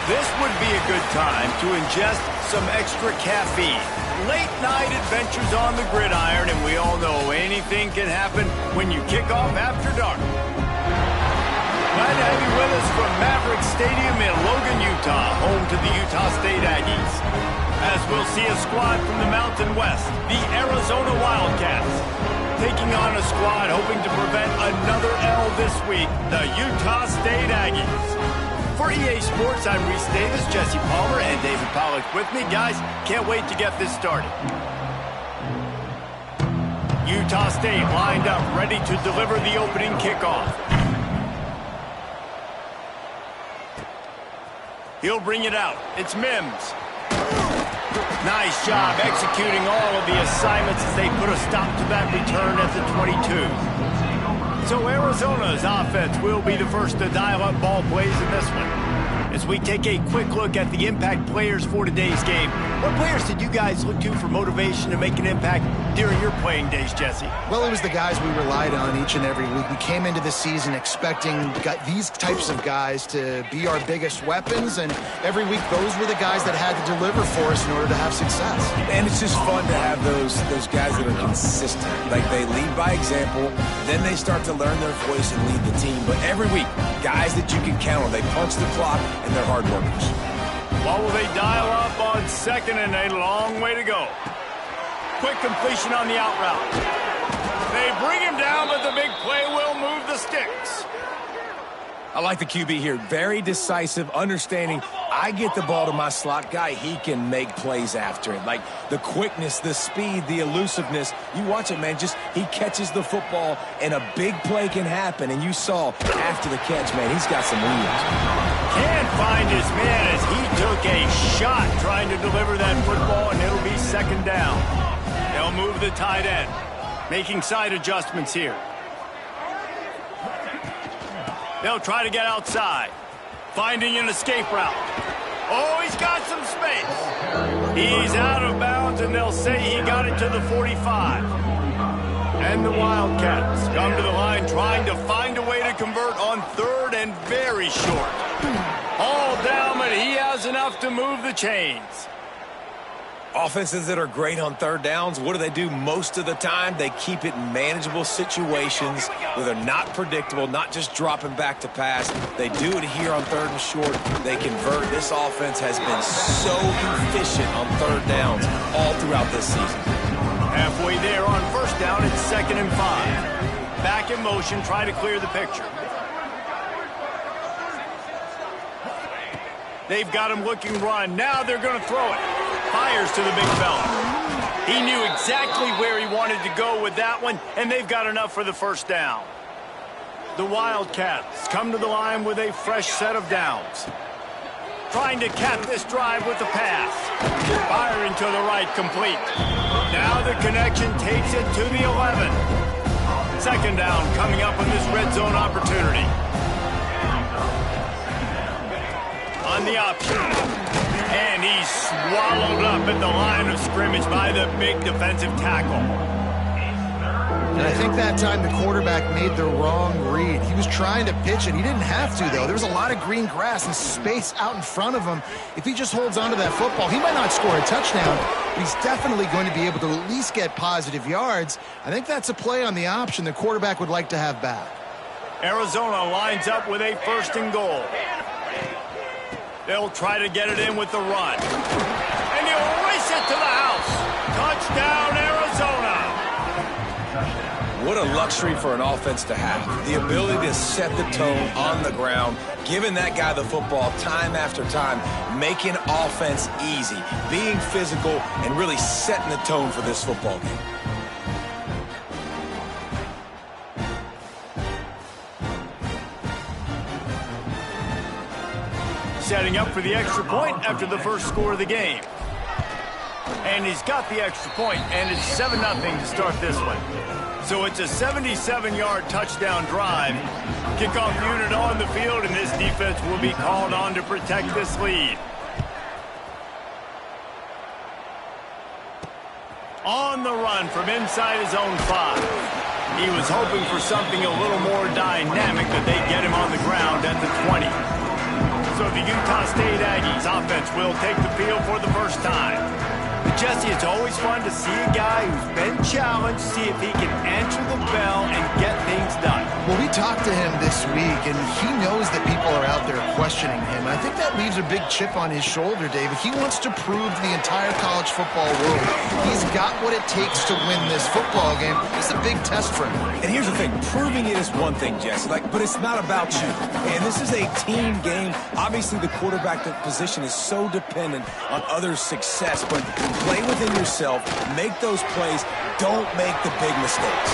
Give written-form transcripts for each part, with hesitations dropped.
This would be a good time to ingest some extra caffeine. Late night adventures on the gridiron, and we all know anything can happen when you kick off after dark. Glad to have you with us from Maverick Stadium in Logan, Utah, home to the Utah State Aggies. As we'll see a squad from the Mountain West, the Arizona Wildcats, taking on a squad hoping to prevent another L this week, the Utah State Aggies. For EA Sports, I'm Reese Davis, Jesse Palmer, and David Pollack with me. Guys, can't wait to get this started. Utah State lined up, ready to deliver the opening kickoff. He'll bring it out. It's Mims. Nice job executing all of the assignments as they put a stop to that return at the 22. So Arizona's offense will be the first to dial up ball plays in this one. As we take a quick look at the impact players for today's game, what players did you guys look to for motivation to make an impact during your playing days, Jesse? Well, it was the guys we relied on each and every week. We came into the season expecting these types of guys to be our biggest weapons, and every week those were the guys that had to deliver for us in order to have success. And it's just fun to have those guys that are consistent. Like, they lead by example, then they start to learn their voice and lead the team. But every week, guys that you can count on, they punch the clock, and they're hard workers. What will they dial up on second, and a long way to go? Quick completion on the out route. They bring him down, but the big play will move the sticks. I like the QB here. Very decisive, understanding I get the ball to my slot guy, he can make plays after it. Like the quickness, the speed, the elusiveness. You watch it, man, just he catches the football and a big play can happen. And you saw after the catch, man, he's got some wheels. Can't find his man as he took a shot trying to deliver that football, and it'll be second down. They'll move the tight end, making side adjustments here. They'll try to get outside, finding an escape route. Oh, he's got some space. He's out of bounds, and they'll say he got it to the 45. And the Wildcats come to the line trying to find a way to convert on third and very short. All down, but he has enough to move the chains. Offenses that are great on third downs, what do they do most of the time? They keep it in manageable situations where they're not predictable, not just dropping back to pass. They do it here on third and short. They convert. This offense has been so efficient on third downs all throughout this season. Halfway there on first down, it's 2nd and 5. Back in motion, try to clear the picture. They've got him looking run. Now they're going to throw it. Fires to the big fella. He knew exactly where he wanted to go with that one, and they've got enough for the first down. The Wildcats come to the line with a fresh set of downs. Trying to cap this drive with the pass. Firing to the right, complete. Now the connection takes it to the 11. Second down coming up on this red zone opportunity. On the option. And he's swallowed up at the line of scrimmage by the big defensive tackle. And I think that time the quarterback made the wrong read. He was trying to pitch it. He didn't have to, though. There was a lot of green grass and space out in front of him. If he just holds on to that football, he might not score a touchdown, but he's definitely going to be able to at least get positive yards. I think that's a play on the option the quarterback would like to have back. Arizona lines up with a 1st and goal. They'll try to get it in with the run. And he'll race it to the house. Touchdown, Arizona. What a luxury for an offense to have. The ability to set the tone on the ground, giving that guy the football time after time, making offense easy, being physical, and really setting the tone for this football game. Setting up for the extra point after the first score of the game. And he's got the extra point, and it's 7-0 to start this one. So it's a 77-yard touchdown drive. Kickoff unit on the field, and this defense will be called on to protect this lead. On the run from inside his own 5. He was hoping for something a little more dynamic, but they get him on the ground at the 20. So the Utah State Aggies offense will take the field for the first time. But Jesse, it's always fun to see a guy who's been challenged, see if he can answer the bell and get things done. Well, we talked to him this week, and he knows that people are out there questioning him. And I think that leaves a big chip on his shoulder, David. He wants to prove to the entire college football world he's got what it takes to win this football game. It's a big test for him. And here's the thing. Proving it is one thing, Jesse, but it's not about you. And this is a team game. Obviously, the quarterback position is so dependent on others' success, but play within yourself, make those plays, don't make the big mistakes.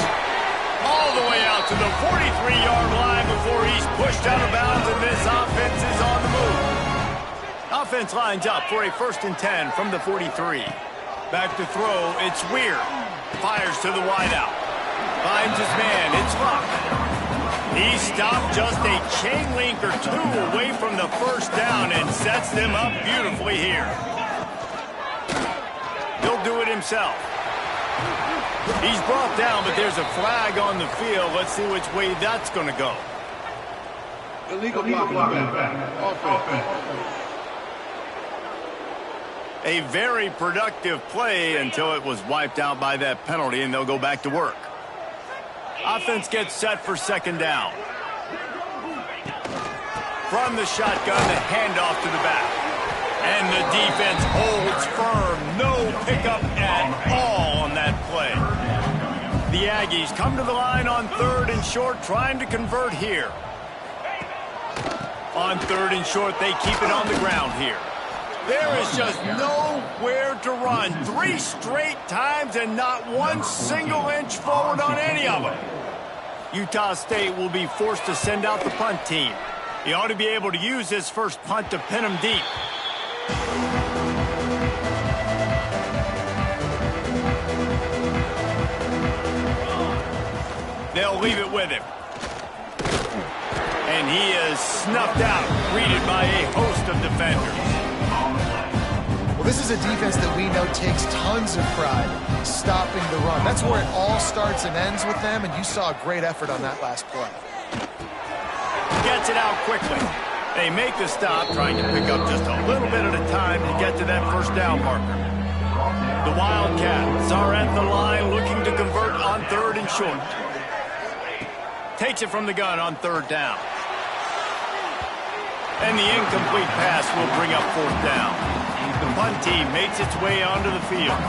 All the way out to the 43-yard line before he's pushed out of bounds, and this offense is on the move. Offense lines up for a 1st and 10 from the 43. Back to throw, it's Weir. Fires to the wideout. Finds his man, it's Luck. He stopped just a chain link or two away from the first down and sets them up beautifully here. He'll do it himself. He's brought down, but there's a flag on the field. Let's see which way that's going to go. Illegal blocking offense. A very productive play until it was wiped out by that penalty, and they'll go back to work. Offense gets set for 2nd down. From the shotgun, the handoff to the back. And the defense holds firm. No pickup at all on that play. The Aggies come to the line on 3rd and short, trying to convert here. On 3rd and short, they keep it on the ground here. There is just nowhere to run. 3 straight times and not one single inch forward on any of them. Utah State will be forced to send out the punt team. He ought to be able to use his first punt to pin him deep. They'll leave it with him. And he is snuffed out, greeted by a host of defenders. Well, this is a defense that we know takes tons of pride stopping the run. That's where it all starts and ends with them, and you saw a great effort on that last play. Gets it out quickly. They make the stop, trying to pick up just a little bit at a time to get to that first down marker. The Wildcats are at the line looking to convert on 3rd and short. Takes it from the gun on 3rd down. And the incomplete pass will bring up 4th down. The punt team makes its way onto the field.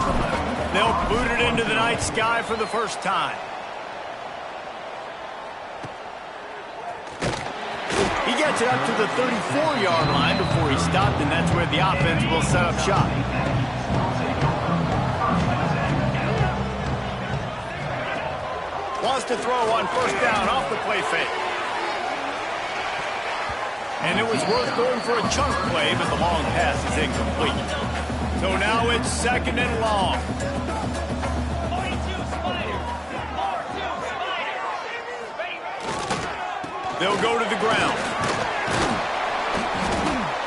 They'll boot it into the night sky for the first time. He gets it up to the 34-yard line before he stopped, and that's where the offense will set up shop. Wants to throw on 1st down off the play fake. And it was worth going for a chunk play, but the long pass is incomplete. So now it's 2nd and long. They'll go to the ground.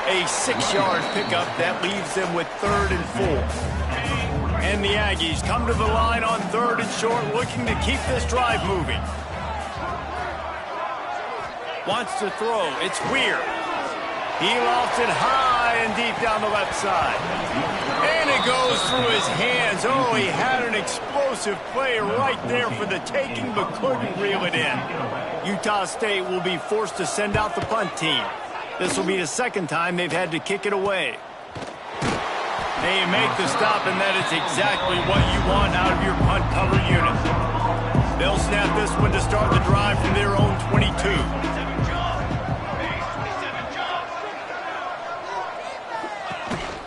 A 6-yard pickup that leaves them with 3rd and 4. And the Aggies come to the line on 3rd and short, looking to keep this drive moving. Wants to throw. It's Weir. He lofts it high and deep down the left side. And it goes through his hands. Oh, he had an explosive play right there for the taking, but couldn't reel it in. Utah State will be forced to send out the punt team. This will be the 2nd time they've had to kick it away. They make the stop, and that is exactly what you want out of your punt cover unit. They'll snap this one to start the drive from their own 22.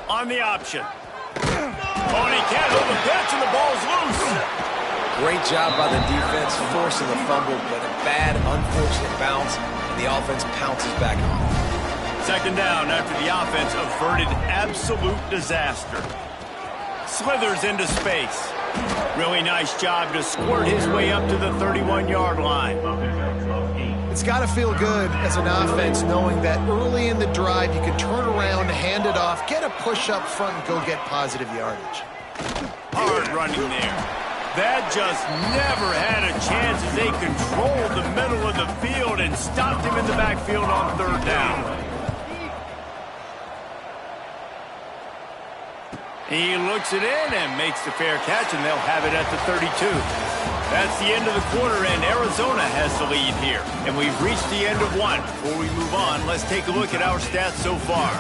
On the option. Oh, and he can't hold the pitch, and the ball's loose. Great job by the defense forcing the fumble, but a bad, unfortunate bounce, and the offense pounces back on. 2nd down after the offense averted absolute disaster. Slithers into space. Really nice job to squirt his way up to the 31-yard line. It's got to feel good as an offense knowing that early in the drive you can turn around, hand it off, get a push up front, and go get positive yardage. Hard running there. That just never had a chance as they controlled the middle of the field and stopped him in the backfield on 3rd down. He looks it in and makes the fair catch, and they'll have it at the 32. That's the end of the quarter, and Arizona has the lead here. And we've reached the end of one. Before we move on, let's take a look at our stats so far.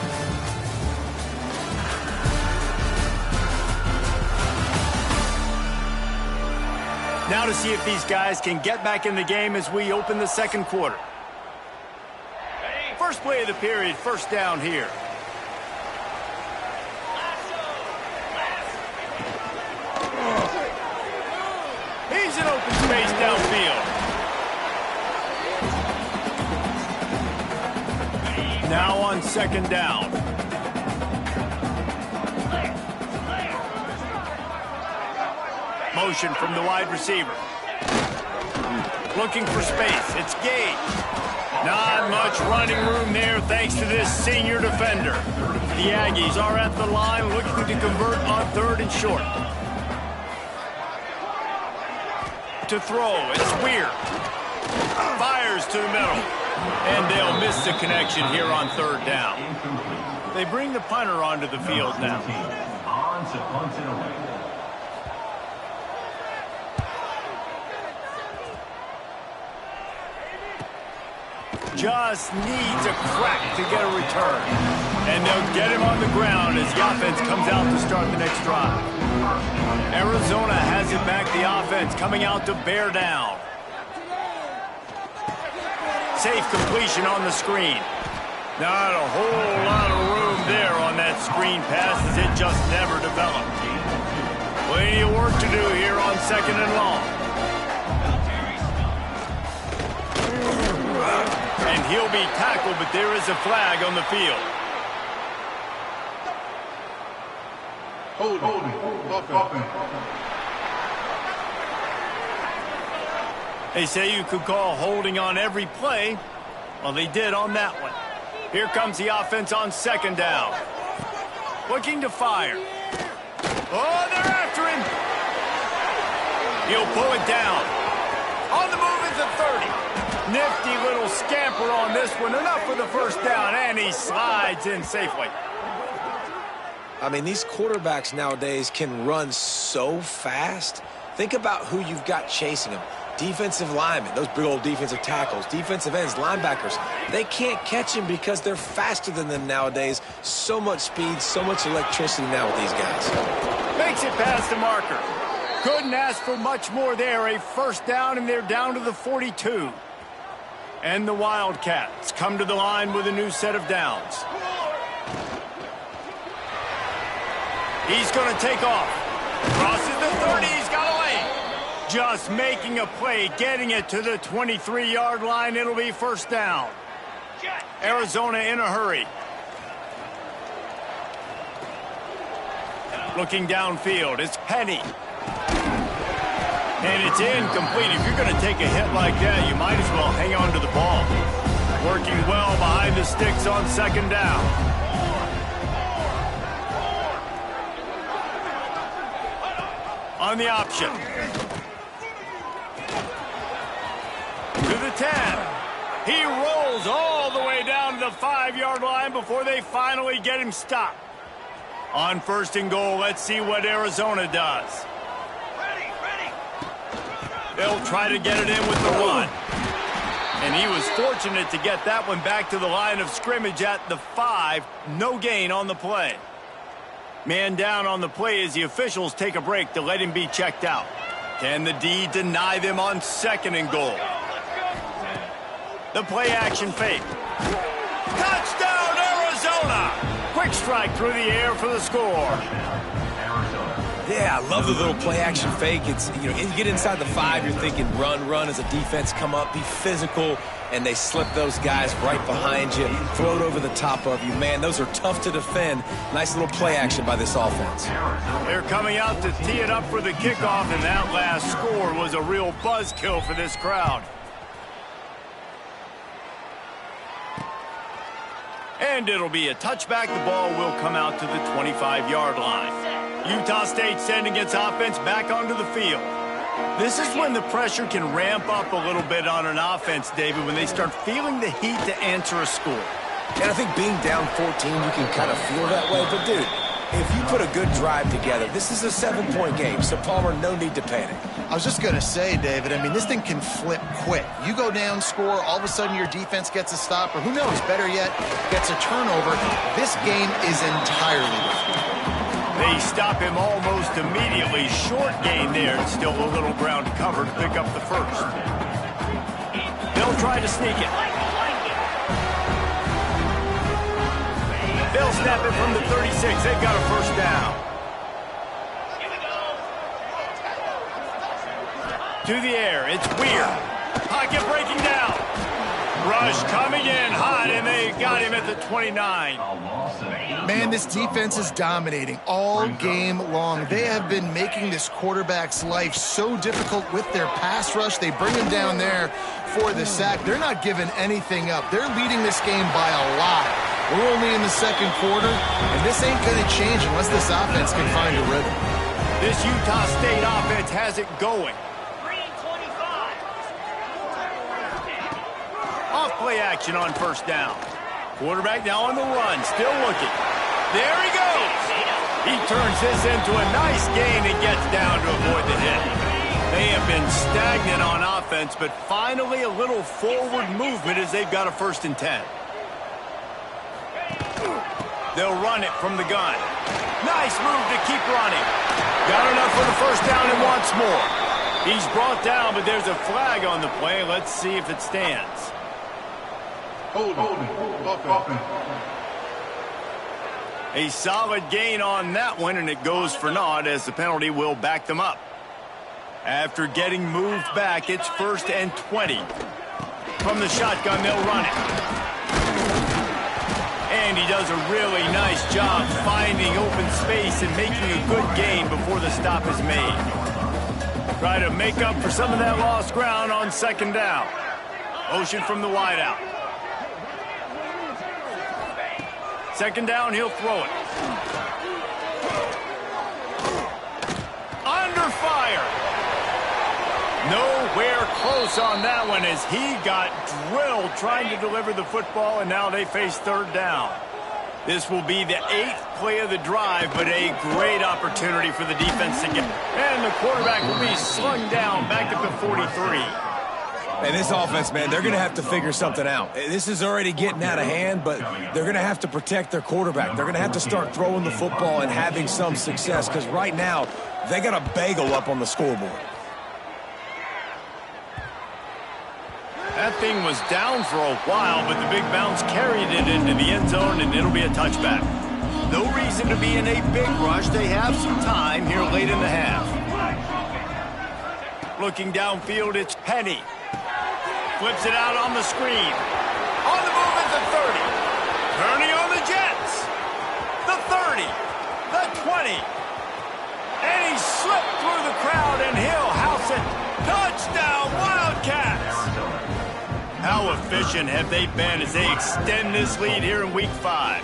Now to see if these guys can get back in the game as we open the second quarter. First play of the period, first down here. He's in open space downfield. Now on second down. Motion from the wide receiver. Looking for space. It's Gage. Not much running room there thanks to this senior defender. The Aggies are at the line looking to convert on third and short. To throw, it's Weir. Fires to the middle. And they'll miss the connection here on third down. They bring the punter onto the field now. On to punt it away. Just needs a crack to get a return. And they'll get him on the ground as the offense comes out to start the next drive. Arizona has it back, the offense coming out to bear down. Safe completion on the screen. Not a whole lot of room there on that screen pass as it just never developed. Plenty of work to do here on second and long. And he'll be tackled, but there is a flag on the field. Holding. They say you could call holding on every play. Well, they did on that one. Here comes the offense on second down. Looking to fire. Oh, they're after him. He'll pull it down. On the move at the 30. Nifty little scamper on this one. Enough for the first down, and he slides in safely. I mean, these quarterbacks nowadays can run so fast. Think about who you've got chasing them. Defensive linemen, those big old defensive tackles, defensive ends, linebackers. They can't catch him because they're faster than them nowadays. So much speed, so much electricity now with these guys. Makes it past the marker. Couldn't ask for much more there. A first down, and they're down to the 42. And the Wildcats come to the line with a new set of downs. He's going to take off. Crosses the 30. He's got a lane. Just making a play, getting it to the 23-yard line. It'll be first down. Arizona in a hurry. Looking downfield, it's Penny. And it's incomplete. If you're going to take a hit like that, you might as well hang on to the ball. Working well behind the sticks on second down. On the option. To the 10. He rolls all the way down to the 5-yard line before they finally get him stopped. On first and goal, let's see what Arizona does. They'll try to get it in with the run. And he was fortunate to get that one back to the line of scrimmage at the 5. No gain on the play. Man down on the play as the officials take a break to let him be checked out. Can the D deny them on second and goal? The play action fake. Touchdown, Arizona! Quick strike through the air for the score. Yeah, I love the little play action fake. It's, you get inside the 5, you're thinking run as a defense, come up, be physical, and they slip those guys right behind you, throw it over the top of you. Man, those are tough to defend. Nice little play action by this offense. They're coming out to tee it up for the kickoff, and that last score was a real buzzkill for this crowd. And it'll be a touchback. The ball will come out to the 25-yard line. Utah State sending its offense back onto the field. This is when the pressure can ramp up a little bit on an offense, David, when they start feeling the heat to answer a score. And I think being down 14, you can kind of feel that way. But, dude, if you put a good drive together, this is a 7-point game, so Palmer, no need to panic. I was just going to say, David, I mean, this thing can flip quick. You go down, score, all of a sudden your defense gets a stop, or who knows, better yet, gets a turnover. This game is entirely different. They stop him almost immediately. Short gain there. Still a little ground cover to pick up the first. They'll try to sneak it. They'll snap it from the 36. They've got a first down. To the air. It's Weir. Pocket breaking down. Rush coming in hot, and they got him at the 29. Man, this defense is dominating all game long. They have been making this quarterback's life so difficult with their pass rush. They bring him down there for the sack. They're not giving anything up. They're leading this game by a lot. We're only in the second quarter, and this ain't going to change unless this offense can find a rhythm. This Utah State offense has it going. Off-play action on first down. Quarterback now on the run, still looking. There he goes. He turns this into a nice gain and gets down to avoid the hit. They have been stagnant on offense, but finally a little forward movement as they've got a 1st and 10. They'll run it from the gun. Nice move to keep running. Got enough for the first down and wants more. He's brought down, but there's a flag on the play. Let's see if it stands. Holding. A solid gain on that one, and it goes for naught as the penalty will back them up. After getting moved back, it's 1st and 20. From the shotgun, they'll run it. And he does a really nice job finding open space and making a good gain before the stop is made. Try to make up for some of that lost ground on 2nd down. Motion from the wideout. 2nd down, he'll throw it. Under fire. Nowhere close on that one as he got drilled trying to deliver the football, and now they face 3rd down. This will be the 8th play of the drive, but a great opportunity for the defense to get. And the quarterback will be slung down back at the 43. And this offense, man, they're going to have to figure something out. This is already getting out of hand, but they're going to have to protect their quarterback. They're going to have to start throwing the football and having some success because right now they got a bagel up on the scoreboard. That thing was down for a while, but the big bounce carried it into the end zone, and it'll be a touchback. No reason to be in a big rush. They have some time here late in the half. Looking downfield, it's Penny. Flips it out on the screen. On the move at the 30. Turning on the Jets. The 30. The 20. And he slipped through the crowd, and he'll house it. Touchdown, Wildcats! How efficient have they been as they extend this lead here in Week 5?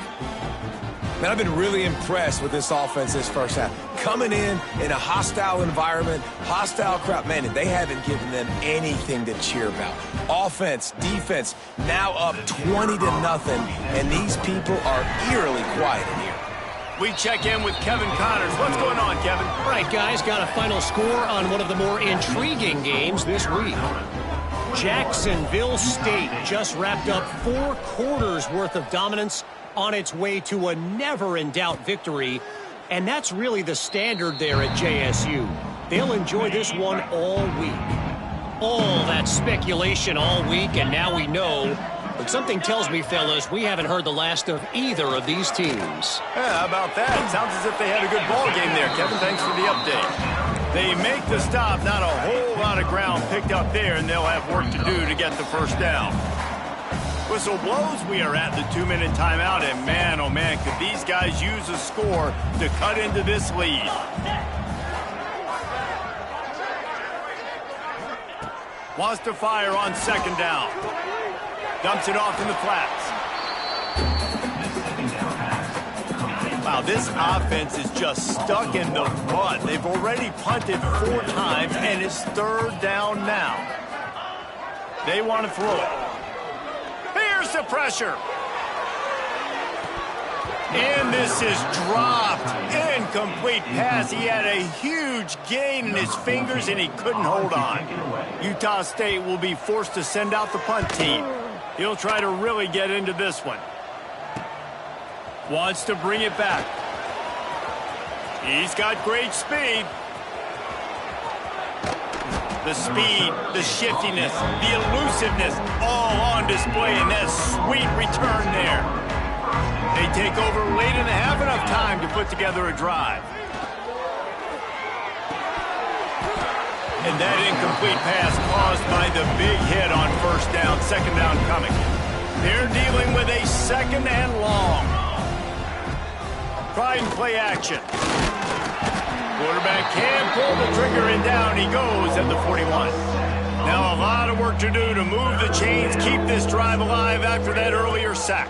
Man, I've been really impressed with this offense this first half. Coming in a hostile environment, hostile crowd, man, they haven't given them anything to cheer about. Offense, defense, now up 20-0, and these people are eerily quiet in here. We check in with Kevin Connors. What's going on, Kevin? All right, guys, got a final score on one of the more intriguing games this week. Jacksonville State just wrapped up 4 quarters worth of dominance on its way to a never-in-doubt victory, and that's really the standard there at JSU. They'll enjoy this one all week. All that speculation all week, and now we know. But something tells me, fellas, we haven't heard the last of either of these teams. Yeah, how about that? Sounds as if they had a good ball game there, Kevin. Thanks for the update. They make the stop, not a whole lot of ground picked up there, and they'll have work to do to get the first down. Whistle blows, we are at the 2-minute timeout, and man, oh man, could these guys use a score to cut into this lead. Wants to fire on 2nd down. Dumps it off in the flats. Wow, this offense is just stuck in the mud. They've already punted 4 times, and it's 3rd down now. They want to throw it. Here's the pressure. And this is dropped. Incomplete pass. He had a huge gain in his fingers, and he couldn't hold on. Utah State will be forced to send out the punt team. He'll try to really get into this one. Wants to bring it back. He's got great speed. The speed, the shiftiness, the elusiveness, all on display, and that sweet return there. They take over late and have enough time to put together a drive. And that incomplete pass caused by the big hit on first down, second down coming. They're dealing with a second and long. Try and play action. Quarterback can pull the trigger, and down he goes at the 41. Now a lot of work to do to move the chains, keep this drive alive after that earlier sack.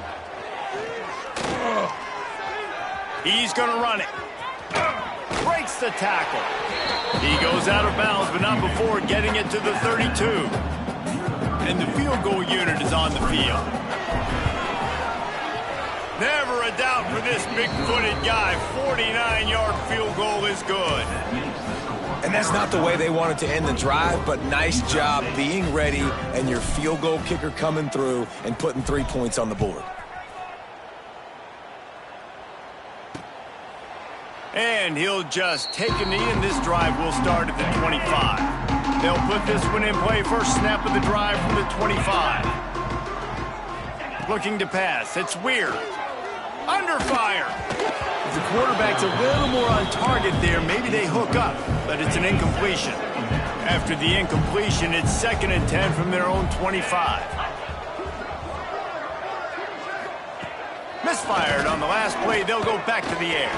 He's going to run it. Breaks the tackle. He goes out of bounds, but not before getting it to the 32. And the field goal unit is on the field. Never a doubt for this big-footed guy. 49-yard field goal is good. And that's not the way they wanted to end the drive, but nice job being ready and your field goal kicker coming through and putting 3 points on the board. And he'll just take a knee, and this drive will start at the 25. They'll put this one in play. First snap of the drive from the 25. Looking to pass. It's Weir. Under fire. If the quarterback's a little more on target there, maybe they hook up, but it's an incompletion. After the incompletion, it's 2nd and 10 from their own 25. Misfired on the last play. They'll go back to the air.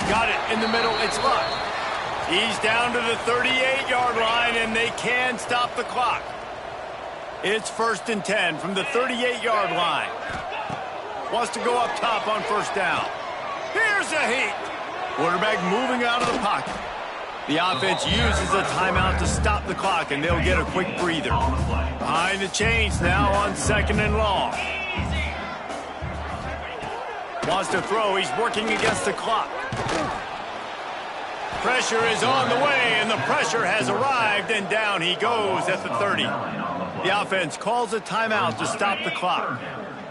Got it in the middle. It's Luck. He's down to the 38-yard line, and they can stop the clock. It's 1st and 10 from the 38-yard line. Wants to go up top on first down. Here's a heat. Quarterback moving out of the pocket. The offense uses a timeout to stop the clock, and they'll get a quick breather. Behind the chains now on 2nd and long. Wants to throw. He's working against the clock. Pressure is on the way, and the pressure has arrived, and down he goes at the 30. The offense calls a timeout to stop the clock.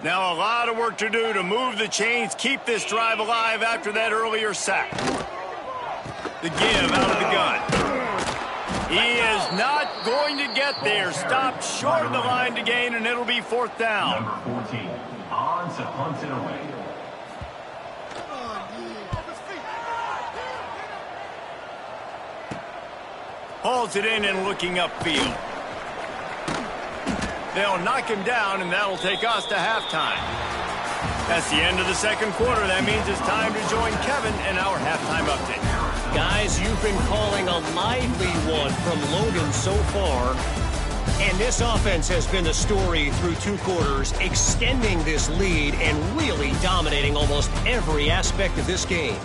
Now a lot of work to do to move the chains, keep this drive alive after that earlier sack. The give out of the gun. He is not going to get there. Stopped short of the line to gain, and it'll be 4th down. Number 14, on to punt it away. Hauls it in and looking upfield. They'll knock him down, and that'll take us to halftime. That's the end of the second quarter. That means it's time to join Kevin in our halftime update. Guys, you've been calling a lively one from Logan so far. And this offense has been the story through 2 quarters, extending this lead and really dominating almost every aspect of this game.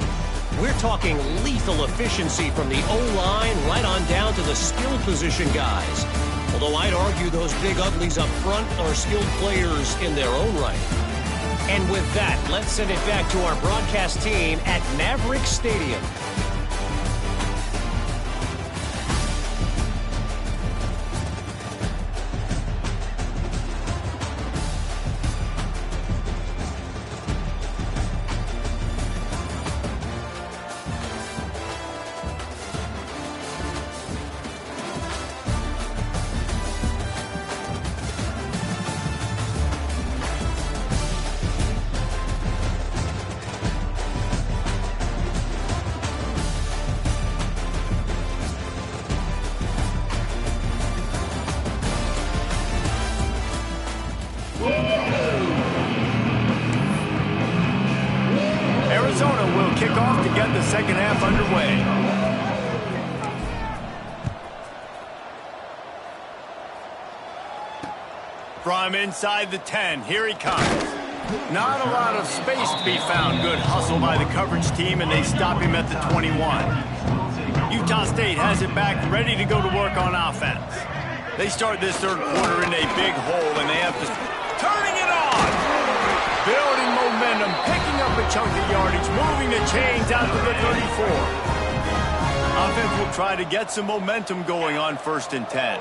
We're talking lethal efficiency from the O-line right on down to the skill position guys. Although I'd argue those big uglies up front are skilled players in their own right. And with that, let's send it back to our broadcast team at Maverick Stadium. Arizona will kick off to get the second half underway. From inside the 10, here he comes. Not a lot of space to be found. Good hustle by the coverage team, and they stop him at the 21. Utah State has it back, ready to go to work on offense. They start this third quarter in a big hole, and they have to turning it on. Building momentum, picking up a chunk of yardage, moving the chains out to the 34. Offense will try to get some momentum going on 1st and 10.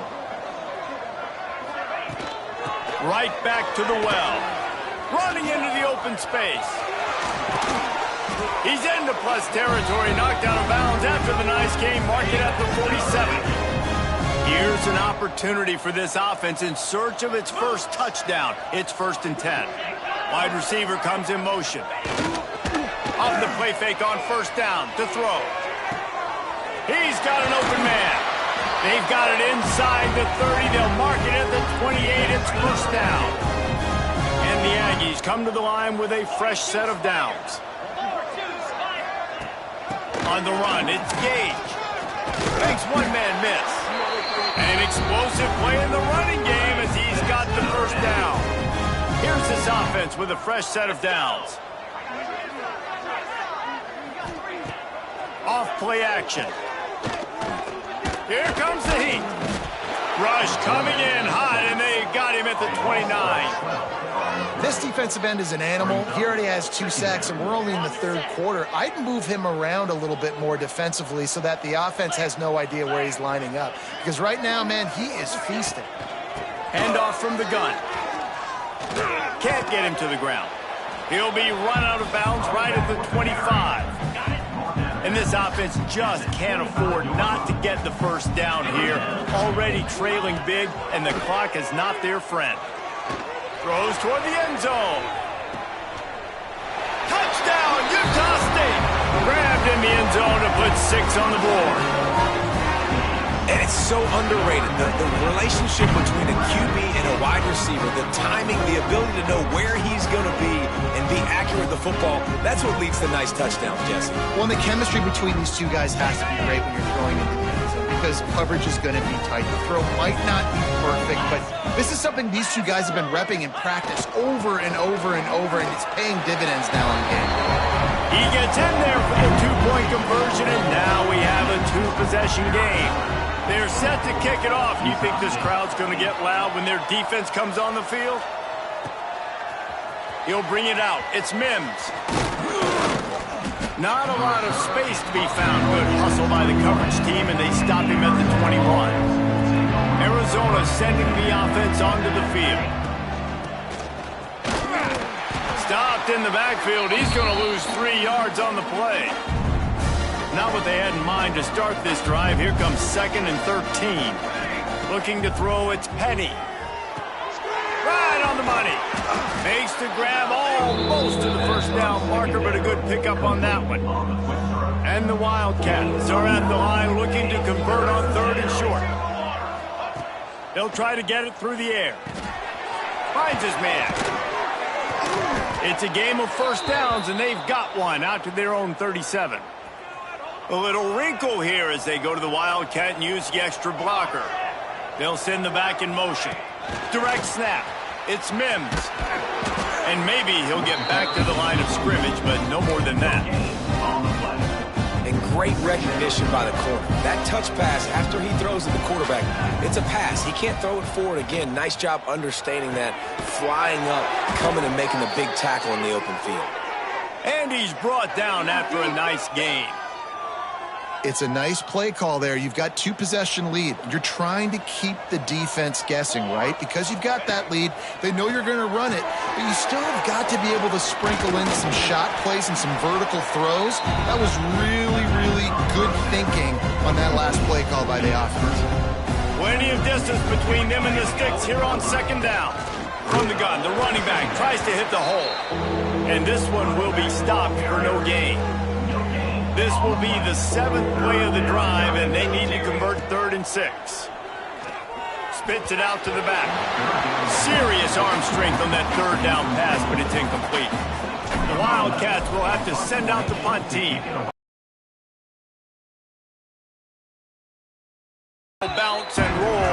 Right back to the well. Running into the open space. He's into plus territory, knocked out of bounds after the nice game, mark it at the 47. Here's an opportunity for this offense in search of its first touchdown. It's 1st and 10. Wide receiver comes in motion. Off the play fake on 1st down to throw. He's got an open man. They've got it inside the 30. They'll mark it at the 28. It's 1st down. And the Aggies come to the line with a fresh set of downs. On the run, it's Gage. Makes one man miss. An explosive play in the running game as he's got the 1st down. Here's this offense with a fresh set of downs. Off play action. Here comes the heat. Rush coming in hot, and they got him at the 29. This defensive end is an animal. He already has 2 sacks, and we're only in the 3rd quarter. I'd move him around a little bit more defensively so that the offense has no idea where he's lining up. Because right now, man, he is feasting. Handoff from the gun. Can't get him to the ground. He'll be run out of bounds right at the 25. And this offense just can't afford not to get the 1st down here. Already trailing big, and the clock is not their friend. Throws toward the end zone. Touchdown, Utah State! Grabbed in the end zone to put 6 on the board. And it's so underrated. The relationship between a QB and a wide receiver, the timing, the ability to know where he's going to be and be accurate with the football, that's what leads to nice touchdowns, Jesse. Well, and the chemistry between these 2 guys has to be great when you're throwing into the end zone because coverage is going to be tight. The throw might not be perfect, but this is something these 2 guys have been repping in practice over and over and over, and it's paying dividends now in game. He gets in there for the 2-point conversion, and now we have a 2-possession game. They're set to kick it off. You think this crowd's going to get loud when their defense comes on the field? He'll bring it out. It's Mims. Not a lot of space to be found. Good hustle by the coverage team, and they stop him at the 21. Arizona sending the offense onto the field. Stopped in the backfield. He's going to lose 3 yards on the play. Not what they had in mind to start this drive. Here comes 2nd and 13. Looking to throw, it's Penny. Right on the money. Makes the grab almost to the 1st down marker, but a good pickup on that one. And the Wildcats are at the line looking to convert on 3rd and short. They'll try to get it through the air. Finds his man. It's a game of 1st downs, and they've got one out to their own 37. A little wrinkle here as they go to the Wildcat and use the extra blocker. They'll send the back in motion. Direct snap. It's Mims. And maybe he'll get back to the line of scrimmage, but no more than that. And great recognition by the corner. That touch pass after he throws to the quarterback, it's a pass. He can't throw it forward again. Nice job understanding that, flying up, coming and making the big tackle in the open field. And he's brought down after a nice gain. It's a nice play call there. You've got 2-possession lead. You're trying to keep the defense guessing, right? Because you've got that lead. They know you're going to run it, but you still have got to be able to sprinkle in some shot plays and some vertical throws. That was really, really good thinking on that last play call by the offense. Plenty of distance between them and the sticks here on 2nd down. From the gun, the running back tries to hit the hole. And this one will be stopped for no gain. This will be the 7th play of the drive, and they need to convert 3rd and 6. Spits it out to the back. Serious arm strength on that 3rd down pass, but it's incomplete. The Wildcats will have to send out the punt team. Bounce and roll